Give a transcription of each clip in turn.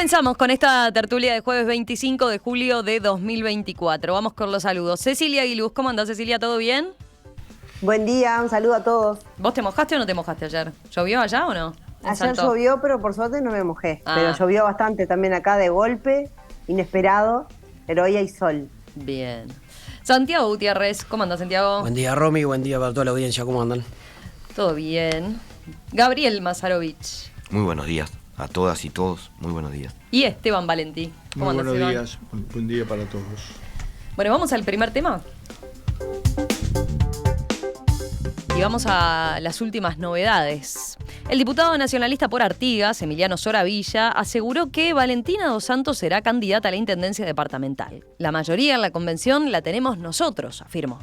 Comenzamos con esta tertulia de jueves 25 de julio de 2024. Vamos con los saludos. Cecilia Aguiluz, ¿cómo andás, Cecilia? ¿Todo bien? Buen día, un saludo a todos. ¿Vos te mojaste o no te mojaste ayer? ¿Llovió allá o no? Ayer llovió, pero por suerte no me mojé. Pero llovió bastante también acá de golpe, inesperado, pero hoy hay sol. Bien. Santiago Gutiérrez, ¿cómo andás, Santiago? Buen día, Romy, buen día para toda la audiencia, ¿cómo andan? Todo bien. Gabriel Mazarovich. Muy buenos días a todas y todos, muy buenos días. Y Esteban Valentí. ¿Cómo muy andás, buenos Esteban? días, buen día para todos. Bueno, vamos al primer tema. Y vamos a las últimas novedades. El diputado nacionalista por Artigas, Emiliano Soravilla, aseguró que Valentina Dos Santos será candidata a la intendencia departamental. La mayoría en la convención la tenemos nosotros, afirmó.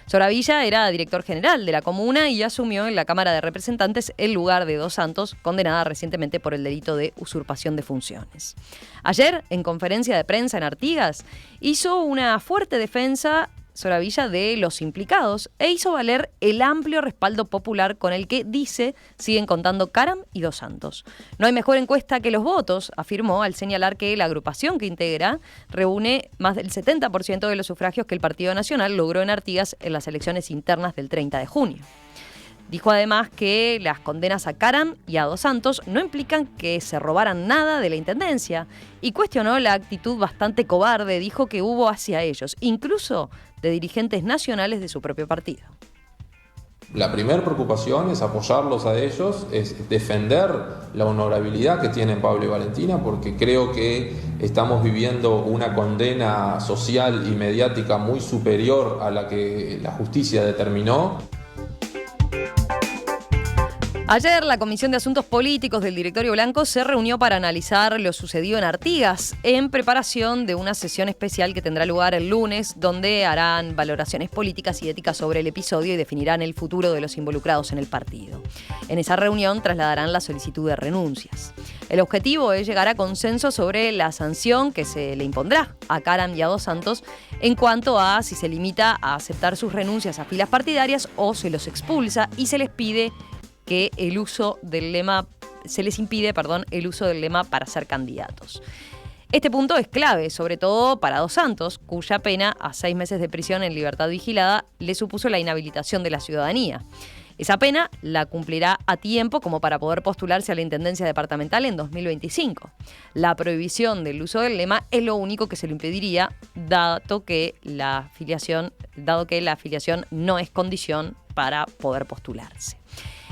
Soravilla era director general de la comuna y asumió en la Cámara de Representantes el lugar de Dos Santos, condenada recientemente por el delito de usurpación de funciones. Ayer, en conferencia de prensa en Artigas, hizo una fuerte defensa Soravilla de los implicados e hizo valer el amplio respaldo popular con el que, dice, siguen contando Caram y Dos Santos. No hay mejor encuesta que los votos, afirmó al señalar que la agrupación que integra reúne más del 70% de los sufragios que el Partido Nacional logró en Artigas en las elecciones internas del 30 de junio. Dijo además que las condenas a Caram y a Dos Santos no implican que se robaran nada de la intendencia y cuestionó la actitud bastante cobarde, dijo, que hubo hacia ellos, incluso de dirigentes nacionales de su propio partido. La primera preocupación es apoyarlos a ellos, es defender la honorabilidad que tienen Pablo y Valentina, porque creo que estamos viviendo una condena social y mediática muy superior a la que la justicia determinó. Ayer la Comisión de Asuntos Políticos del Directorio Blanco se reunió para analizar lo sucedido en Artigas en preparación de una sesión especial que tendrá lugar el lunes, donde harán valoraciones políticas y éticas sobre el episodio y definirán el futuro de los involucrados en el partido. En esa reunión trasladarán la solicitud de renuncias. El objetivo es llegar a consenso sobre la sanción que se le impondrá a Caram y a Dos Santos en cuanto a si se limita a aceptar sus renuncias a filas partidarias o se los expulsa y se les pide que el uso del lema, se les impide, el uso del lema para ser candidatos. Este punto es clave, sobre todo para Dos Santos, cuya pena a 6 meses de prisión en libertad vigilada le supuso la inhabilitación de la ciudadanía. Esa pena la cumplirá a tiempo como para poder postularse a la intendencia departamental en 2025. La prohibición del uso del lema es lo único que se le impediría, dado que la afiliación no es condición para poder postularse.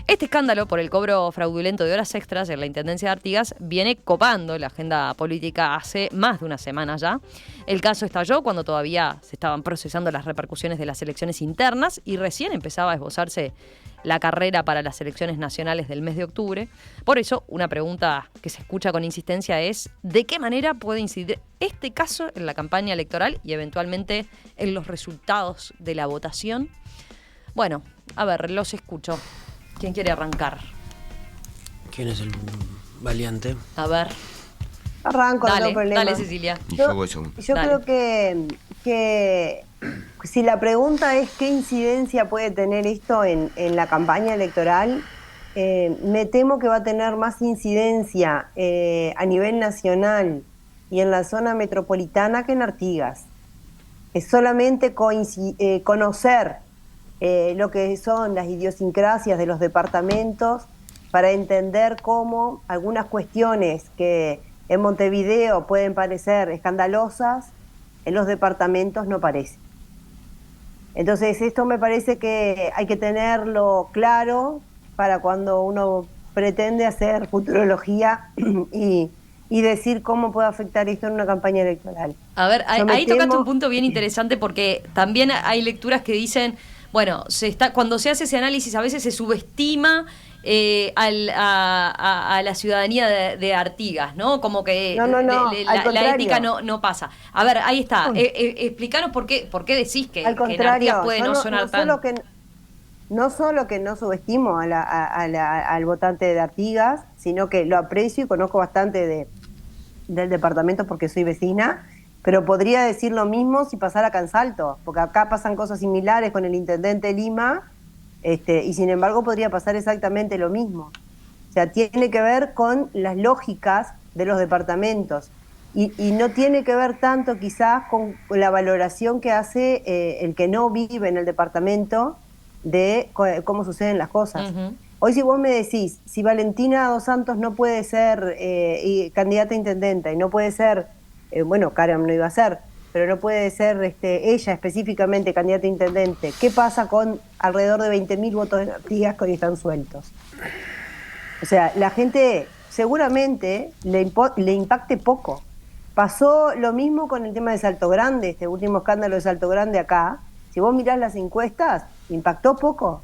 Este escándalo por el cobro fraudulento de horas extras en la Intendencia de Artigas viene copando la agenda política hace más de una semana ya. El caso estalló cuando todavía se estaban procesando las repercusiones de las elecciones internas y recién empezaba a esbozarse la carrera para las elecciones nacionales del mes de octubre. Por eso, una pregunta que se escucha con insistencia es: ¿de qué manera puede incidir este caso en la campaña electoral y eventualmente en los resultados de la votación? Bueno, a ver, los escucho. ¿Quién quiere arrancar? ¿Quién es el valiente? A ver. Arranco, no tengo problema. Dale, Cecilia. Yo creo que si la pregunta es qué incidencia puede tener esto en la campaña electoral, me temo que va a tener más incidencia a nivel nacional y en la zona metropolitana que en Artigas. Es solamente conocer lo que son las idiosincrasias de los departamentos para entender cómo algunas cuestiones que en Montevideo pueden parecer escandalosas, en los departamentos no parecen. Entonces esto me parece que hay que tenerlo claro para cuando uno pretende hacer futurología y decir cómo puede afectar esto en una campaña electoral. A ver, ahí tocaste un punto bien interesante, porque también hay lecturas que dicen, bueno, cuando se hace ese análisis a veces se subestima a la ciudadanía de Artigas, ¿no? Como que la ética no pasa. A ver, ahí está. Explícanos por qué decís que en Artigas puede no sonar tan... No solo que no subestimo al votante de Artigas, sino que lo aprecio y conozco bastante del departamento porque soy vecina, pero podría decir lo mismo si pasara acá en Salto, porque acá pasan cosas similares con el intendente de Lima, y sin embargo podría pasar exactamente lo mismo. sea, tiene que ver con las lógicas de los departamentos y no tiene que ver tanto quizás con la valoración que hace el que no vive en el departamento de cómo suceden las cosas. Ujú. Hoy si vos me decís, si Valentina Dos Santos no puede ser candidata a intendenta y no puede ser, bueno, Karam no iba a ser, pero no puede ser ella específicamente candidata a intendente, ¿qué pasa con alrededor de 20.000 votos en Artigas que hoy están sueltos? O sea, la gente seguramente le impacte poco. Pasó lo mismo con el tema de Salto Grande, este último escándalo de Salto Grande acá. Si vos mirás las encuestas, impactó poco.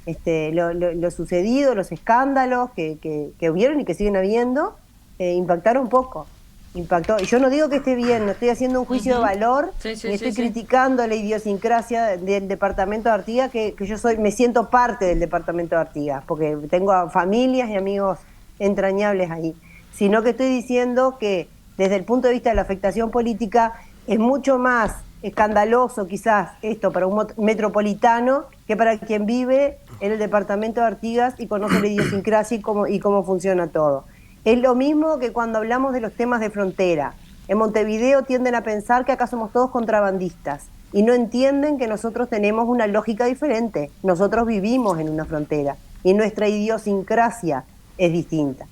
Lo sucedido, los escándalos que hubieron y que siguen habiendo, impactaron poco. Impactó. Y yo no digo que esté bien, no estoy haciendo un juicio de valor, Sí, sí, ni estoy sí, sí. criticando la idiosincrasia del departamento de Artigas, que yo me siento parte del departamento de Artigas, porque tengo familias y amigos entrañables ahí, sino que estoy diciendo que desde el punto de vista de la afectación política es mucho más escandaloso quizás esto para un metropolitano que para quien vive en el departamento de Artigas y conoce la idiosincrasia y cómo funciona todo. Es lo mismo que cuando hablamos de los temas de frontera. En Montevideo tienden a pensar que acá somos todos contrabandistas y no entienden que nosotros tenemos una lógica diferente. Nosotros vivimos en una frontera y nuestra idiosincrasia es distinta.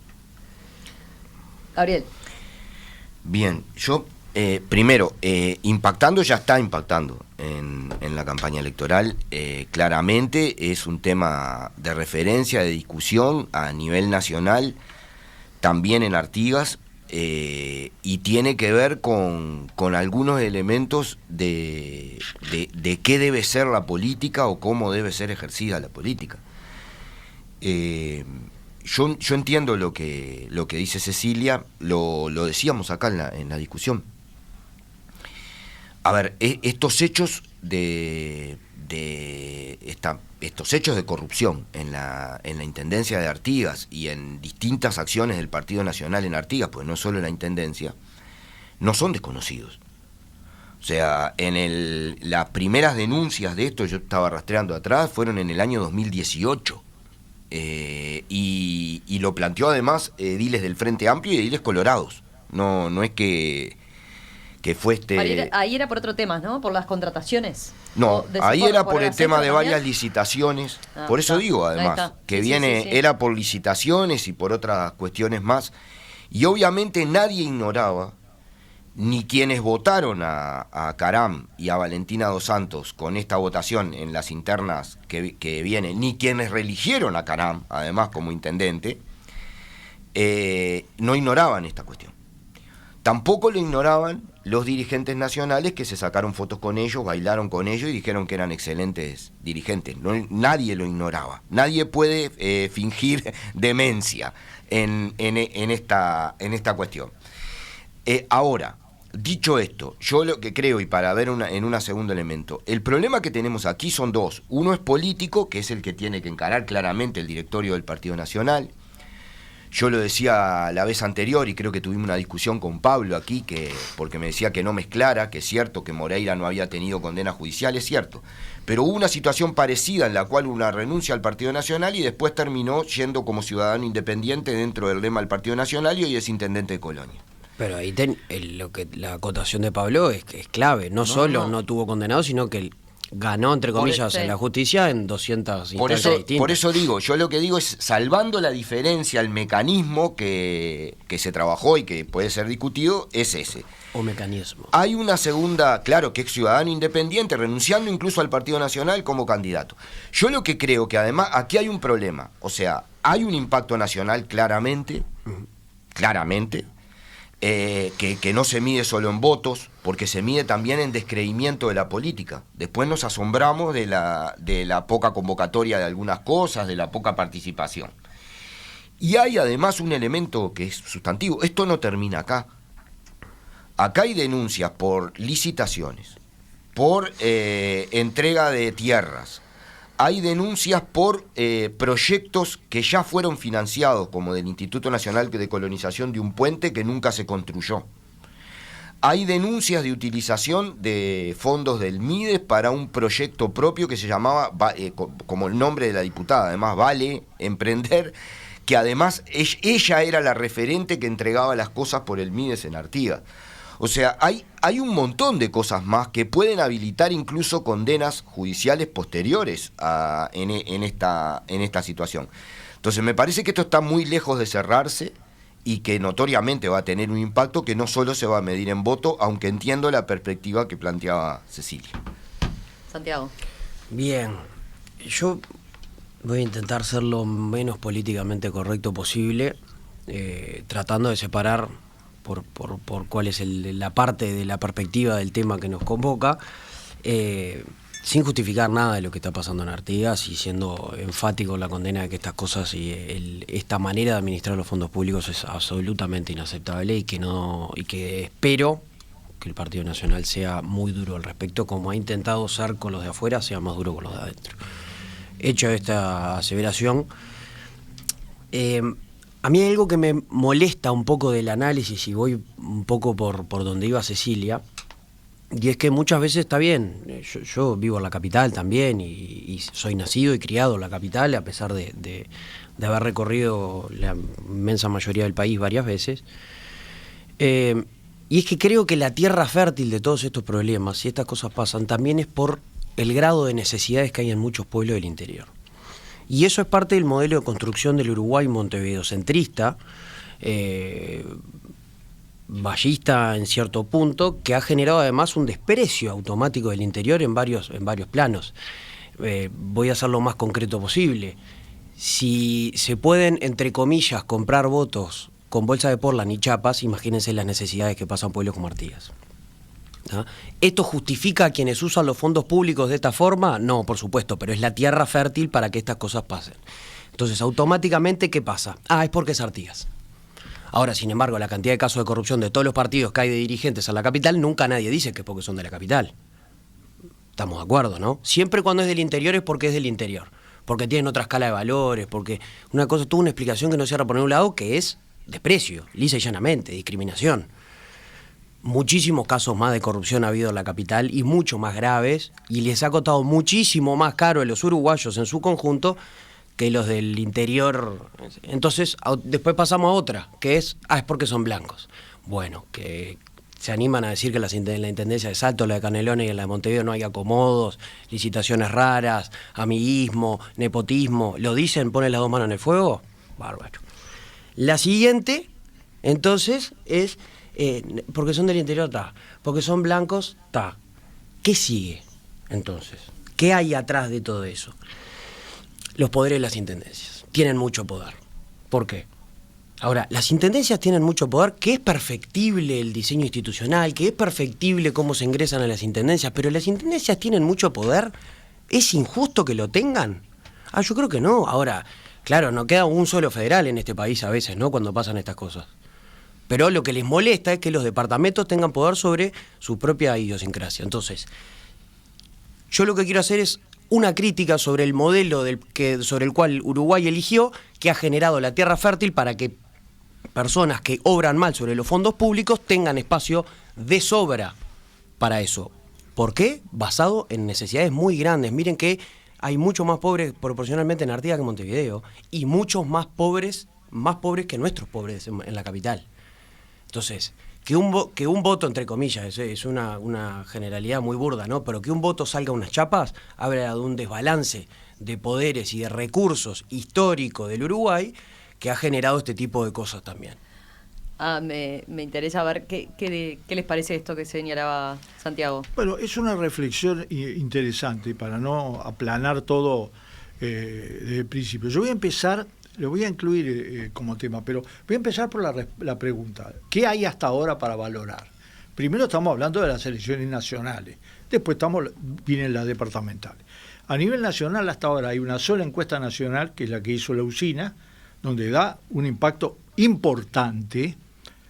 Gabriel. Bien, yo primero, impactando ya está impactando en la campaña electoral. Claramente es un tema de referencia, de discusión a nivel nacional, también en Artigas, y tiene que ver con algunos elementos de qué debe ser la política o cómo debe ser ejercida la política. Yo entiendo lo que dice Cecilia, lo decíamos acá en la discusión. A ver, estos hechos estos hechos de corrupción en la Intendencia de Artigas y en distintas acciones del Partido Nacional en Artigas, pues no solo en la Intendencia, no son desconocidos. O sea, las primeras denuncias de esto, yo estaba rastreando atrás, fueron en el año 2018. Y lo planteó además ediles del Frente Amplio y ediles colorados. No es que fue Ahí era por otro tema, ¿no? Por las contrataciones. No, ahí era por el tema de también. varias licitaciones. Por eso digo, además, que viene, era por licitaciones y por otras cuestiones más. Y obviamente nadie ignoraba, ni quienes votaron a Karam y a Valentina Dos Santos con esta votación en las internas que viene, ni quienes reeligieron a Karam, además como intendente, no ignoraban esta cuestión. Tampoco lo ignoraban los dirigentes nacionales que se sacaron fotos con ellos, bailaron con ellos y dijeron que eran excelentes dirigentes. Nadie lo ignoraba. Nadie puede fingir demencia en esta cuestión. Ahora, dicho esto, yo lo que creo, y para ver en un segundo elemento, el problema que tenemos aquí son dos. Uno es político, que es el que tiene que encarar claramente el directorio del Partido Nacional. Yo lo decía la vez anterior y creo que tuvimos una discusión con Pablo aquí, porque me decía que no mezclara, que es cierto que Moreira no había tenido condena judicial, es cierto. Pero hubo una situación parecida en la cual una renuncia al Partido Nacional y después terminó yendo como ciudadano independiente dentro del lema del Partido Nacional y hoy es intendente de Colonia. Pero ahí la acotación de Pablo es clave. No solo no tuvo condenado, sino que ganó, entre comillas, en la justicia en 200 instancias distintas. Por eso digo, yo lo que digo es, salvando la diferencia, el mecanismo que se trabajó y que puede ser discutido, es ese. O mecanismo. Hay una segunda, claro, que es ciudadano independiente, renunciando incluso al Partido Nacional como candidato. Yo lo que creo que además, aquí hay un problema, o sea, hay un impacto nacional claramente, que no se mide solo en votos, porque se mide también en descreimiento de la política. Después nos asombramos de la poca convocatoria de algunas cosas, de la poca participación. Y hay además un elemento que es sustantivo. Esto no termina acá. Acá hay denuncias por licitaciones, por entrega de tierras. Hay denuncias por proyectos que ya fueron financiados, como del Instituto Nacional de Colonización de un puente que nunca se construyó. Hay denuncias de utilización de fondos del MIDES para un proyecto propio que se llamaba, como el nombre de la diputada, además, Vale Emprender, que además ella era la referente que entregaba las cosas por el Mides en Artigas. O sea, hay un montón de cosas más que pueden habilitar incluso condenas judiciales posteriores en esta situación. Entonces me parece que esto está muy lejos de cerrarse y que notoriamente va a tener un impacto que no solo se va a medir en voto, aunque entiendo la perspectiva que planteaba Cecilia. Santiago. Bien, yo voy a intentar ser lo menos políticamente correcto posible, tratando de separar por cuál es la parte de la perspectiva del tema que nos convoca, sin justificar nada de lo que está pasando en Artigas y siendo enfático en la condena de que estas cosas y esta manera de administrar los fondos públicos es absolutamente inaceptable y que espero que el Partido Nacional sea muy duro al respecto, como ha intentado ser con los de afuera, sea más duro con los de adentro. Hecha esta aseveración, a mí hay algo que me molesta un poco del análisis, y voy un poco por donde iba Cecilia, y es que muchas veces está bien, yo vivo en la capital también y soy nacido y criado en la capital, a pesar de haber recorrido la inmensa mayoría del país varias veces, y es que creo que la tierra fértil de todos estos problemas, y estas cosas pasan, también es por el grado de necesidades que hay en muchos pueblos del interior. Y eso es parte del modelo de construcción del Uruguay montevideocentrista, vallista en cierto punto, que ha generado además un desprecio automático del interior en varios planos. Voy a ser lo más concreto posible. Si se pueden, entre comillas, comprar votos con bolsa de Portland y chapas, imagínense las necesidades que pasan pueblos como Artigas. ¿Ah? ¿Esto justifica a quienes usan los fondos públicos de esta forma? No, por supuesto, pero es la tierra fértil para que estas cosas pasen. Entonces, automáticamente, ¿qué pasa? Es porque es Artigas. Ahora, sin embargo, la cantidad de casos de corrupción de todos los partidos que hay de dirigentes en la capital, nunca nadie dice que es porque son de la capital. Estamos de acuerdo, ¿no? Siempre cuando es del interior es porque es del interior, porque tienen otra escala de valores, porque una cosa tuvo una explicación que no cierra por ningún lado, que es desprecio, lisa y llanamente, discriminación. Muchísimos casos más de corrupción ha habido en la capital y mucho más graves, y les ha costado muchísimo más caro a los uruguayos en su conjunto que los del interior. Entonces, después pasamos a otra, que es porque son blancos. Bueno, que se animan a decir que la Intendencia de Salto, la de Canelones y la de Montevideo no hay acomodos, licitaciones raras, amiguismo, nepotismo. ¿Lo dicen? ¿Ponen las dos manos en el fuego? Bárbaro. La siguiente, entonces, es porque son del interior, porque son blancos, ¿Qué sigue, entonces? ¿Qué hay atrás de todo eso? Los poderes de las intendencias tienen mucho poder. ¿Por qué? Ahora, las intendencias tienen mucho poder, que es perfectible el diseño institucional, que es perfectible cómo se ingresan a las intendencias, pero las intendencias tienen mucho poder. ¿Es injusto que lo tengan? Yo creo que no. Ahora, claro, no queda un solo federal en este país a veces, ¿no?, cuando pasan estas cosas. Pero lo que les molesta es que los departamentos tengan poder sobre su propia idiosincrasia. Entonces, yo lo que quiero hacer es una crítica sobre el modelo sobre el cual Uruguay eligió, que ha generado la tierra fértil para que personas que obran mal sobre los fondos públicos tengan espacio de sobra para eso. ¿Por qué? Basado en necesidades muy grandes. Miren que hay muchos más pobres proporcionalmente en Artigas que en Montevideo, y muchos más pobres que nuestros pobres en la capital. Entonces, que un voto, entre comillas, es una generalidad muy burda, ¿no?, pero que un voto salga a unas chapas habla de un desbalance de poderes y de recursos históricos del Uruguay que ha generado este tipo de cosas también. Me interesa ver qué les parece esto que señalaba Santiago. Bueno, es una reflexión interesante para no aplanar todo desde el principio. Yo voy a empezar, lo voy a incluir como tema, pero voy a empezar por la pregunta. ¿Qué hay hasta ahora para valorar? Primero estamos hablando de las elecciones nacionales, después vienen las departamentales. A nivel nacional hasta ahora hay una sola encuesta nacional, que es la que hizo la Usina, donde da un impacto importante,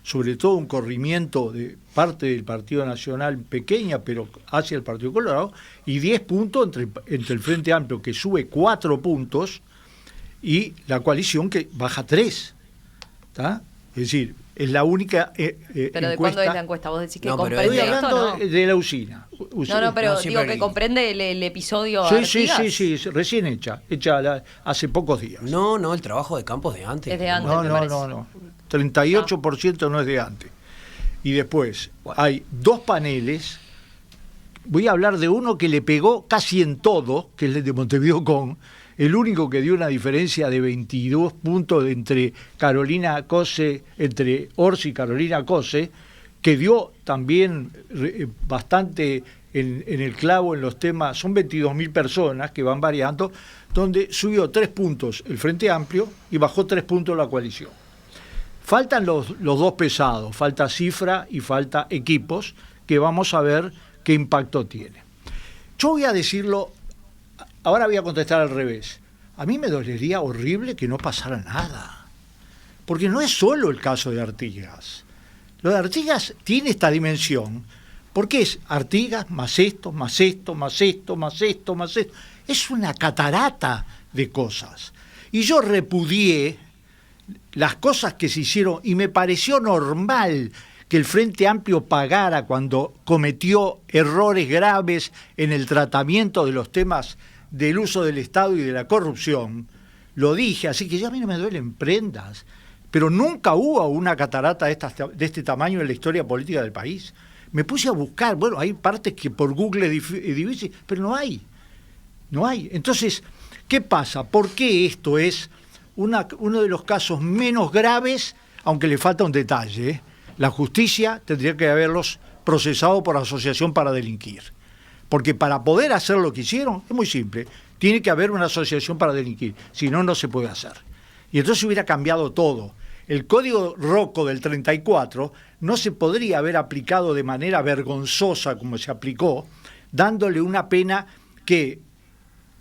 sobre todo un corrimiento de parte del Partido Nacional pequeña, pero hacia el Partido Colorado, y 10 puntos entre el Frente Amplio, que sube 4 puntos, y la coalición que baja 3. ¿Tá? Es decir, es la única ¿Pero encuesta. de cuándo es la encuesta? ¿Vos decís que No, pero comprende Estoy esto, hablando no? de la usina. No, pero sí, digo pero- que comprende el episodio Sí, Artigas. sí, recién hecha hace pocos días. No, el trabajo de campo es de antes. Es de antes. No, me no, parece. no. 38% no es de antes. Y después hay 2 paneles. Voy a hablar de uno que le pegó casi en todo, que es el de Montevideo Con, el único que dio una diferencia de 22 puntos entre Orsi y Carolina Cose, que dio también bastante en el clavo en los temas. Son 22.000 personas que van variando, donde subió 3 puntos el Frente Amplio y bajó 3 puntos la coalición. Faltan los 2 pesados, falta cifra y falta equipos, que vamos a ver qué impacto tiene. Yo voy a decirlo, ahora voy a contestar al revés. A mí me dolería horrible que no pasara nada, porque no es solo el caso de Artigas. Lo de Artigas tiene esta dimensión, porque es Artigas más esto, más esto, más esto, más esto, más esto. Es una catarata de cosas. Y yo repudié las cosas que se hicieron y me pareció normal que el Frente Amplio pagara cuando cometió errores graves en el tratamiento de los temas del uso del Estado y de la corrupción. Lo dije, así que ya a mí no me duelen prendas, pero nunca hubo una catarata de este tamaño en la historia política del país. Me puse a buscar, bueno, hay partes que por Google es difícil, pero no hay. Entonces, ¿qué pasa? ¿Por qué esto es uno de los casos menos graves, aunque le falta un detalle? La justicia tendría que haberlos procesado por asociación para delinquir. Porque para poder hacer lo que hicieron, es muy simple, tiene que haber una asociación para delinquir, si no, no se puede hacer. Y entonces hubiera cambiado todo. El Código Rocco del 34 no se podría haber aplicado de manera vergonzosa como se aplicó, dándole una pena que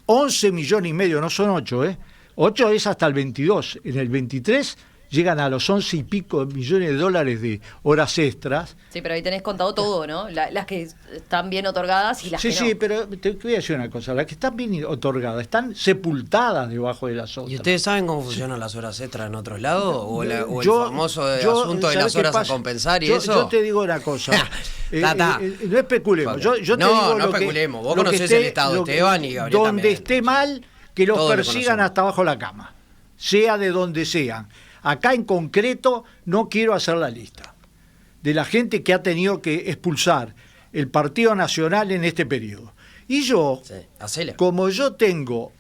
11,5 millones, no son 8, 8 es hasta el 22, en el 23 llegan a los 11 y pico millones de dólares de horas extras. Sí, pero ahí tenés contado todo, ¿no? Las que están bien otorgadas y las Sí, que no. sí, pero te voy a decir una cosa, las que están bien otorgadas están sepultadas debajo de las otras. ¿Y ustedes saben cómo funcionan las horas extras en otros lados? ¿O el famoso yo, asunto de ¿sabés las qué horas pasa? a compensar y yo, eso? Yo te digo una cosa. No especulemos. Yo te No, digo no lo que- especulemos. Vos lo que conocés esté- el Estado, lo que- Esteban y Gabriel donde también. esté mal, que los Todos lo persigan conocemos. hasta abajo la cama, sea de donde sean. Acá en concreto no quiero hacer la lista de la gente que ha tenido que expulsar el Partido Nacional en este periodo. Y yo, Sí, hacela. como yo tengo,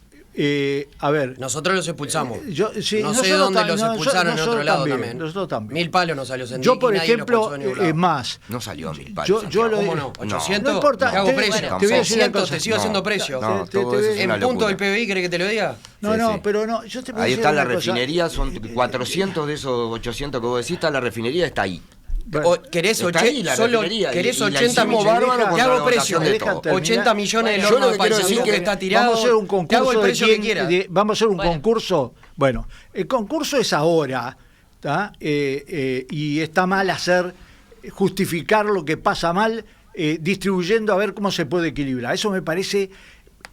a ver, Nosotros los expulsamos. sí, no sé nosotros dónde tam- los no, expulsaron en nosotros otro lado también, también. nosotros también. 1000 palos nos salió Sendik yo por y nadie lo ejemplo, expulsó en ningún lado. más, No salió a 1000 palos. yo Santiago. lo ¿Cómo no? 800, No importa, te hago te- precio. te voy a decir una 600 cosa. te sigo haciendo precio. No, Te- todo te- eso es En una punto locura. del PBI, ¿querés que te lo diga? No, Sí, no, sí. pero no, yo te voy a Ahí decir está la una cosa. refinería, son 400 de esos 800 que vos decís, está la refinería, está ahí. Bueno, O ¿Querés, Está ahí la solo, refinería, querés y la 80 hicimos millones? bárbaro Te contra hago la precio. votación de Deja todo. terminar. 80 millones de Yo horno lo de que quiero paisano decir que que está tirado. vamos a hacer un Te hago concurso el de precio quién, que quieras. vamos a hacer un Bueno. concurso. Bueno, el concurso es ahora, ¿tá? Y está mal justificar lo que pasa mal, distribuyendo a ver cómo se puede equilibrar. Eso me parece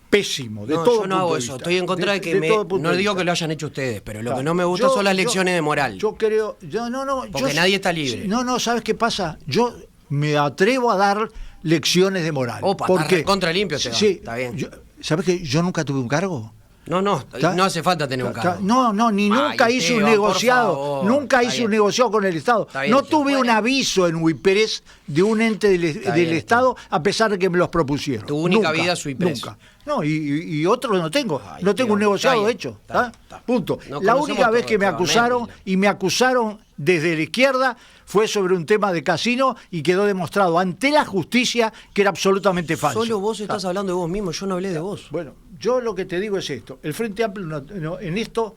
pésimo. De No, todo yo no punto hago de eso. vista. Estoy en contra de que De todo punto no de digo vista. que lo hayan hecho ustedes, pero lo Claro. que no me gusta Yo- son las yo- lecciones de moral. Yo creo, no, Porque nadie está libre. No, ¿sabes qué pasa? Yo me atrevo a dar lecciones de moral. Opa, porque está recontra limpio, Esteban. Sí, Está bien. ¿sabes que yo nunca tuve un cargo? No ¿Está? no hace falta tener un cargo. No, ni Ay, nunca hice un Esteban, negociado, por favor. nunca Está hice bien. un negociado con el Estado. Está bien, No Esteban. tuve un Bueno. aviso en Huipérez de un ente Está del bien, Estado, a pesar de que me los propusieron. Tu única Nunca, vida es Huipérez. Nunca. No, y otro no tengo. Ay, No tengo un Esteban, negociado está bien, hecho. está, ¿Tá? está. Punto. Nos La conocemos única vez todos, que me Esteban, acusaron, mentira. y me acusaron desde la izquierda, fue sobre un tema de casino y quedó demostrado ante la justicia que era absolutamente falso. Solo vos estás hablando de vos mismo, yo no hablé de vos. Bueno, yo lo que te digo es esto. El Frente Amplio en esto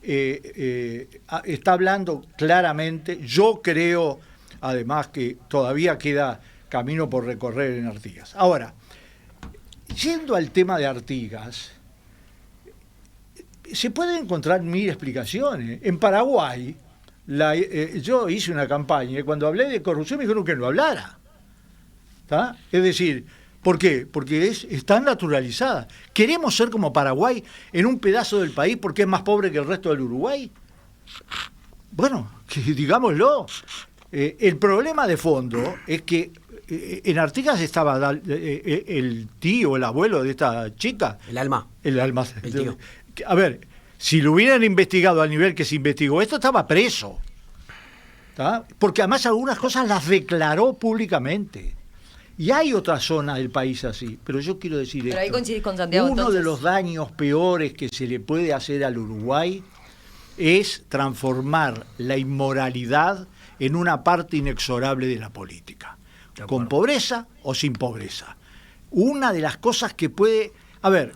está hablando claramente. Yo creo, además, que todavía queda camino por recorrer en Artigas. Ahora, yendo al tema de Artigas, se pueden encontrar 1000 explicaciones. En Paraguay, yo hice una campaña y cuando hablé de corrupción me dijeron que no hablara. ¿Tá? Es decir, ¿por qué? Porque está naturalizada. ¿Queremos ser como Paraguay en un pedazo del país porque es más pobre que el resto del Uruguay? bueno, digámoslo, el problema de fondo es que en Artigas estaba el tío, el abuelo de esta chica. El alma. El alma. El tío. A ver, si lo hubieran investigado al nivel que se investigó, esto estaba preso. ¿Tá? Porque además algunas cosas las declaró públicamente. Y hay otra zona del país así, pero yo quiero decir pero esto. ahí coincidís con Santiago. Uno entonces, de los daños peores que se le puede hacer al Uruguay es transformar la inmoralidad en una parte inexorable de la política, con pobreza o sin pobreza. Una de las cosas que puede... A ver,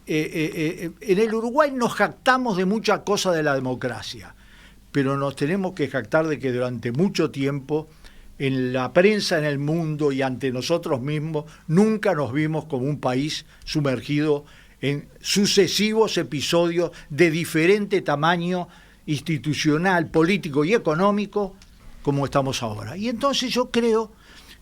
en el Uruguay nos jactamos de muchas cosas de la democracia, pero nos tenemos que jactar de que durante mucho tiempo en la prensa, en el mundo y ante nosotros mismos, nunca nos vimos como un país sumergido en sucesivos episodios de diferente tamaño institucional, político y económico como estamos ahora. Y entonces yo creo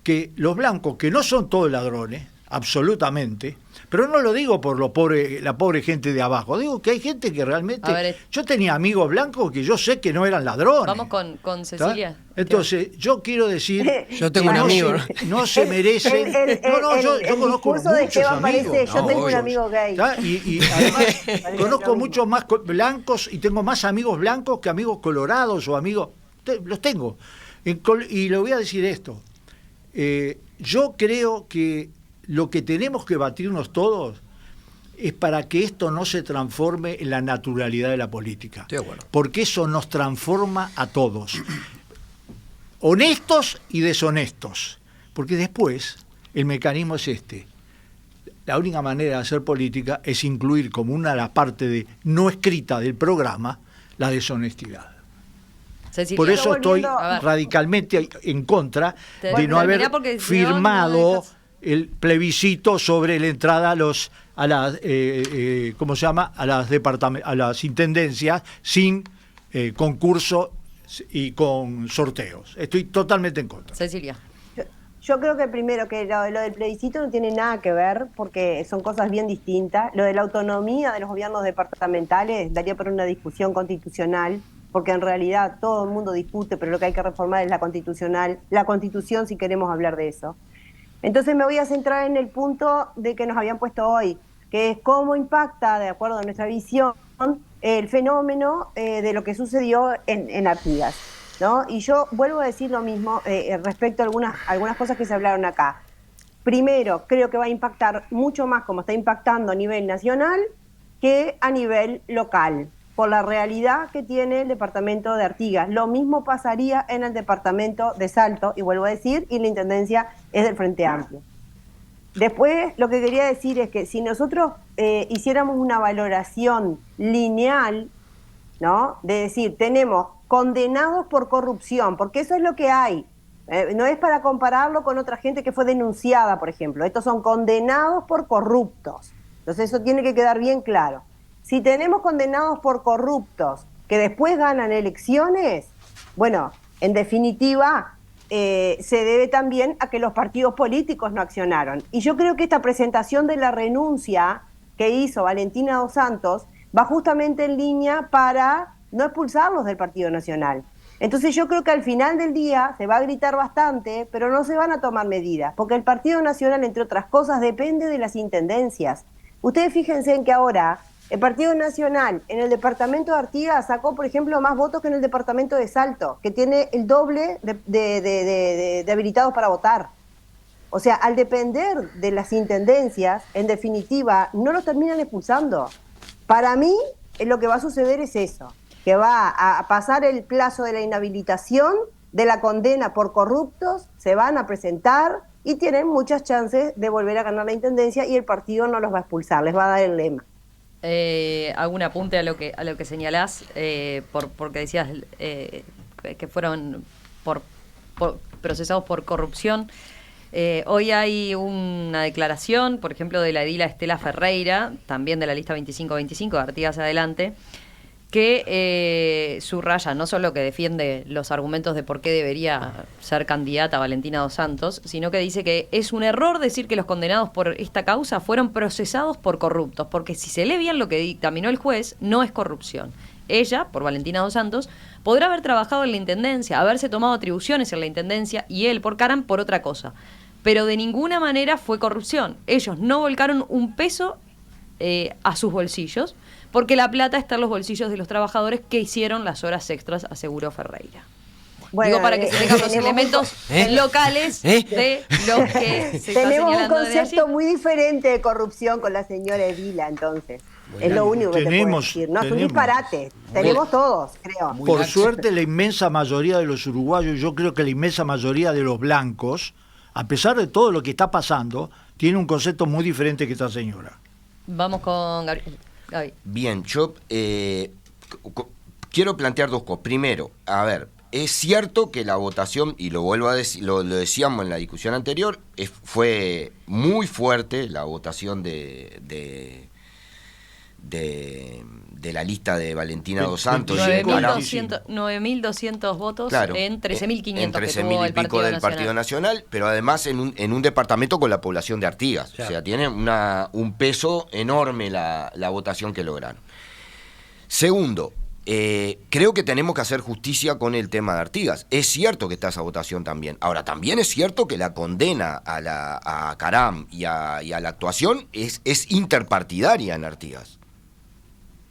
que los blancos, que no son todos ladrones, absolutamente, pero no lo digo por la pobre gente de abajo, digo que hay gente que realmente... yo tenía amigos blancos que yo sé que no eran ladrones. Vamos con Cecilia. ¿Tá? Entonces, yo quiero decir... Yo tengo un amigo. No se merece... yo conozco muchos amigos. Yo tengo un amigo gay. Y además conozco muchos más blancos y tengo más amigos blancos que amigos colorados o amigos... Los tengo. Y le voy a decir esto. Yo creo que lo que tenemos que batirnos todos es para que esto no se transforme en la naturalidad de la política. Estoy de acuerdo. Porque eso nos transforma a todos. Honestos y deshonestos. Porque después el mecanismo es este. La única manera de hacer política es incluir como una de las partes de no escrita del programa la deshonestidad. Cecilia, por eso estoy a ver, radicalmente en contra de no haber firmado el plebiscito sobre la entrada a las ¿cómo se llama? A las intendencias sin concurso y con sorteos. Estoy totalmente en contra. Cecilia. Yo creo que primero que lo del plebiscito no tiene nada que ver porque son cosas bien distintas. Lo de la autonomía de los gobiernos departamentales daría por una discusión constitucional, porque en realidad todo el mundo discute, pero lo que hay que reformar es la Constitución si queremos hablar de eso. Entonces me voy a centrar en el punto de que nos habían puesto hoy, que es cómo impacta, de acuerdo a nuestra visión, el fenómeno de lo que sucedió en Artigas, ¿no? Y yo vuelvo a decir lo mismo respecto a algunas cosas que se hablaron acá. Primero, creo que va a impactar mucho más como está impactando a nivel nacional que a nivel local, por la realidad que tiene el departamento de Artigas. Lo mismo pasaría en el departamento de Salto, y vuelvo a decir, y la intendencia es del Frente Amplio. Después, lo que quería decir es que si nosotros hiciéramos una valoración lineal, ¿no? De decir, tenemos condenados por corrupción, porque eso es lo que hay. No es para compararlo con otra gente que fue denunciada, por ejemplo. Estos son condenados por corruptos. Entonces eso tiene que quedar bien claro. Si tenemos condenados por corruptos que después ganan elecciones, bueno, en definitiva, se debe también a que los partidos políticos no accionaron. Y yo creo que esta presentación de la renuncia que hizo Valentina Dos Santos va justamente en línea para no expulsarlos del Partido Nacional. Entonces yo creo que al final del día se va a gritar bastante, pero no se van a tomar medidas, porque el Partido Nacional, entre otras cosas, depende de las intendencias. Ustedes fíjense en que ahora el Partido Nacional en el departamento de Artigas sacó, por ejemplo, más votos que en el departamento de Salto, que tiene el doble de habilitados para votar. O sea, al depender de las intendencias, en definitiva, no los terminan expulsando. Para mí, lo que va a suceder es eso, que va a pasar el plazo de la inhabilitación, de la condena por corruptos, se van a presentar y tienen muchas chances de volver a ganar la intendencia y el partido no los va a expulsar, les va a dar el lema. Algún apunte a lo que señalás, porque decías que fueron procesados por corrupción. Hoy hay una declaración, por ejemplo, de la edila Estela Ferreira, también de la lista 2525 de Artigas Adelante, que subraya no solo que defiende los argumentos de por qué debería ser candidata Valentina Dos Santos, sino que dice que es un error decir que los condenados por esta causa fueron procesados por corruptos, porque si se lee bien lo que dictaminó el juez, no es corrupción. Ella, por Valentina Dos Santos, podrá haber trabajado en la intendencia, haberse tomado atribuciones en la intendencia y él, por Caram, por otra cosa. Pero de ninguna manera fue corrupción. Ellos no volcaron un peso a sus bolsillos, porque la plata está en los bolsillos de los trabajadores que hicieron las horas extras, aseguró Ferreira. Bueno, Digo, para que se tengan los elementos locales de los que se está tenemos un señalando desde allí. concepto muy diferente de corrupción con la señora Edila, entonces. Es lo único que te puedo decir. No, es un disparate. Tenemos todos, creo. Por suerte, la inmensa mayoría de los uruguayos, yo creo que la inmensa mayoría de los blancos, a pesar de todo lo que está pasando, tiene un concepto muy diferente que esta señora. Vamos con Gaby. Bien, yo quiero plantear dos cosas. Primero, a ver, es cierto que la votación, y lo vuelvo a decir, lo decíamos en la discusión anterior, fue muy fuerte la votación de la lista de Valentina Dos Santos. 9.200 votos, claro, en 13.500 en 13.000 y pico del Partido Nacional, pero además en un departamento con la población de Artigas. Claro. O sea, tiene un peso enorme la votación que lograron. Segundo, creo que tenemos que hacer justicia con el tema de Artigas. Es cierto que está esa votación también. Ahora, también es cierto que la condena a Caram y a la actuación es interpartidaria en Artigas.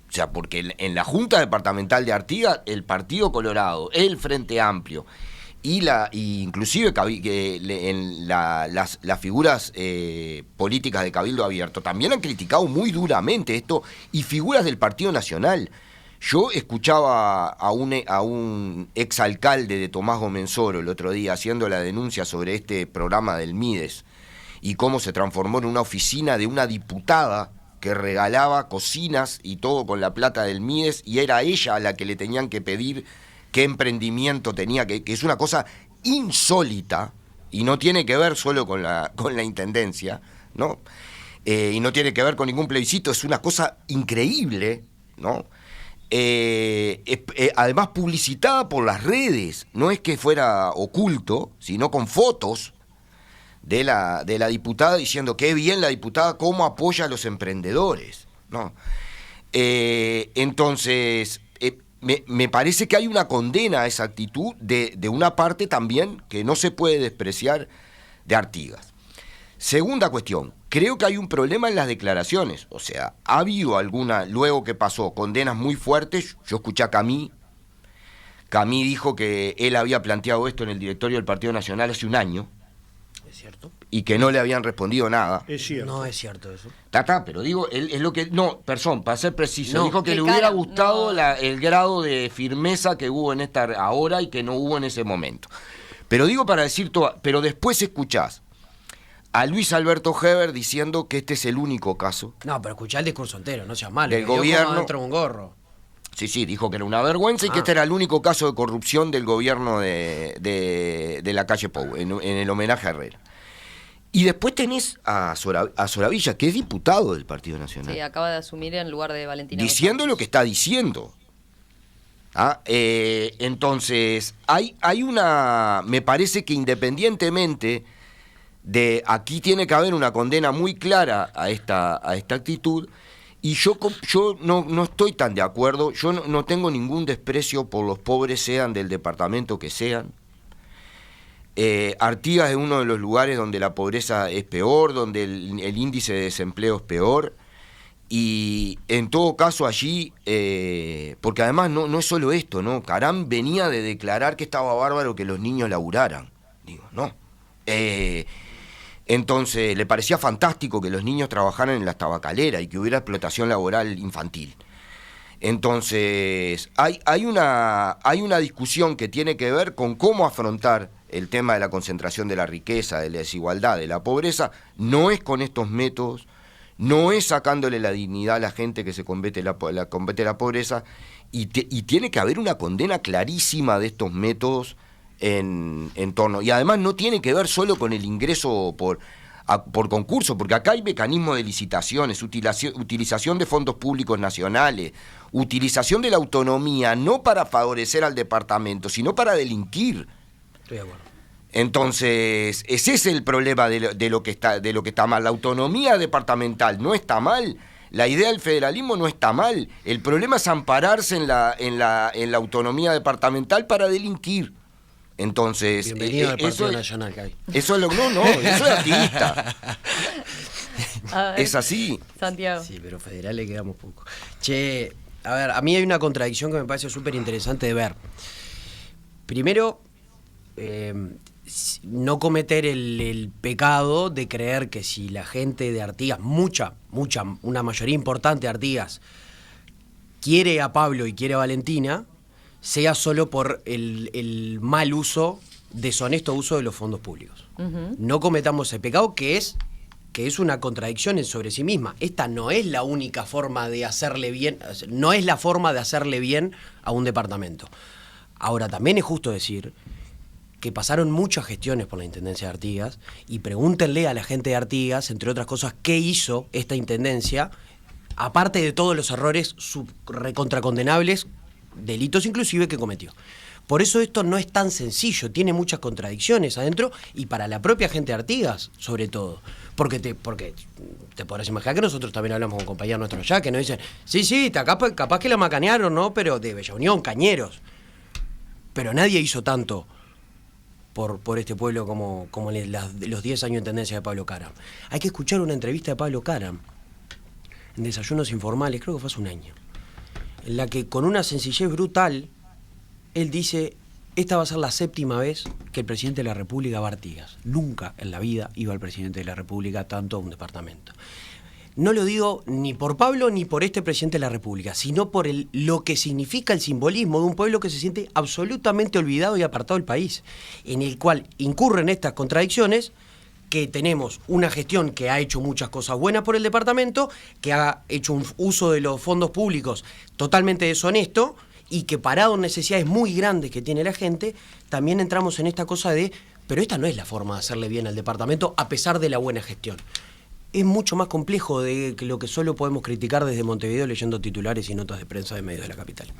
O sea, porque en la Junta Departamental de Artigas, el Partido Colorado, el Frente Amplio inclusive las figuras políticas de Cabildo Abierto también han criticado muy duramente esto, y figuras del Partido Nacional. Yo escuchaba a un exalcalde de Tomás Gomenzoro el otro día haciendo la denuncia sobre este programa del Mides y cómo se transformó en una oficina de una diputada que regalaba cocinas y todo con la plata del Mides, y era ella a la que le tenían que pedir qué emprendimiento tenía, que es una cosa insólita y no tiene que ver solo con la intendencia, ¿no? Y no tiene que ver con ningún plebiscito, es una cosa increíble, ¿no? Además publicitada por las redes, no es que fuera oculto, sino con fotos de la diputada diciendo qué bien la diputada, cómo apoya a los emprendedores, ¿no? Entonces, me parece que hay una condena a esa actitud de una parte también que no se puede despreciar de Artigas. Segunda cuestión, creo que hay un problema en las declaraciones. O sea, ha habido luego que pasó, condenas muy fuertes. Yo escuché a Camí dijo que él había planteado esto en el directorio del Partido Nacional hace un año. ¿Es cierto? Y que no le habían respondido nada. Es cierto. No es cierto eso. Pero digo, él es lo que... No, para ser preciso, no, dijo que le hubiera gustado el grado de firmeza que hubo en esta ahora y que no hubo en ese momento. Pero digo para decir todo... Pero después escuchás a Luis Alberto Heber diciendo que este es el único caso. No, pero escuchá el discurso entero, no seas malo. Del gobierno. Dentro de un gorro. Sí, dijo que era una vergüenza y que este era el único caso de corrupción del gobierno de la calle Pou, en el homenaje a Herrera. Y después tenés a Soravilla, que es diputado del Partido Nacional. Sí, acaba de asumir en lugar de Valentina. Diciendo lo que está diciendo. Entonces, hay una... Me parece que independientemente aquí tiene que haber una condena muy clara a esta actitud, y yo no estoy tan de acuerdo. Yo no tengo ningún desprecio por los pobres, sean del departamento que sean. Artigas es uno de los lugares donde la pobreza es peor, donde el índice de desempleo es peor, y en todo caso allí, porque además no es solo esto, ¿no? Caram venía de declarar que estaba bárbaro que los niños laburaran. Digo, no. Entonces le parecía fantástico que los niños trabajaran en las tabacaleras y que hubiera explotación laboral infantil. Entonces hay una discusión que tiene que ver con cómo afrontar el tema de la concentración de la riqueza, de la desigualdad, de la pobreza. No es con estos métodos, no es sacándole la dignidad a la gente que se combate la pobreza, y tiene que haber una condena clarísima de estos métodos en torno. Y además no tiene que ver solo con el ingreso por concurso, porque acá hay mecanismos de licitaciones, utilización de fondos públicos nacionales, utilización de la autonomía, no para favorecer al departamento, sino para delinquir. Estoy de acuerdo. Entonces, ese es el problema de lo que está mal. La autonomía departamental no está mal. La idea del federalismo no está mal. El problema es ampararse en la autonomía departamental para delinquir. Entonces, bienvenido al Partido eso, Nacional, Cavi. Eso es lo no, eso es artista. Es así. Santiago. Sí, pero federal le quedamos poco. Che, a ver, a mí hay una contradicción que me parece súper interesante de ver. Primero, no cometer el pecado de creer que si la gente de Artigas, una mayoría importante de Artigas, quiere a Pablo y quiere a Valentina, sea solo por el mal uso, deshonesto uso de los fondos públicos. No cometamos ese pecado que es una contradicción sobre sí misma. Esta no es la única forma de hacerle bien, no es la forma de hacerle bien a un departamento. Ahora, también es justo decir que pasaron muchas gestiones por la Intendencia de Artigas y pregúntenle a la gente de Artigas, entre otras cosas, qué hizo esta Intendencia, aparte de todos los errores recontracondenables, delitos inclusive que cometió. Por eso esto no es tan sencillo, tiene muchas contradicciones adentro y para la propia gente de Artigas, sobre todo. Porque te podrás imaginar que nosotros también hablamos con compañeros nuestros allá que nos dicen, sí, capaz que la macanearon, ¿no? Pero de Bella Unión, Cañeros. Pero nadie hizo tanto por este pueblo como los 10 años de intendencia de Pablo Caram. Hay que escuchar una entrevista de Pablo Caram en Desayunos Informales, creo que fue hace un año, en la que con una sencillez brutal, él dice, esta va a ser la 7ª vez que el presidente de la República va a Artigas. Nunca en la vida iba el presidente de la República tanto a un departamento. No lo digo ni por Pablo ni por este presidente de la República, sino por lo que significa el simbolismo de un pueblo que se siente absolutamente olvidado y apartado del país, en el cual incurren estas contradicciones, que tenemos una gestión que ha hecho muchas cosas buenas por el departamento, que ha hecho un uso de los fondos públicos totalmente deshonesto y que parado en necesidades muy grandes que tiene la gente, también entramos en esta cosa de, pero esta no es la forma de hacerle bien al departamento a pesar de la buena gestión. Es mucho más complejo de lo que solo podemos criticar desde Montevideo leyendo titulares y notas de prensa de medios de la capital.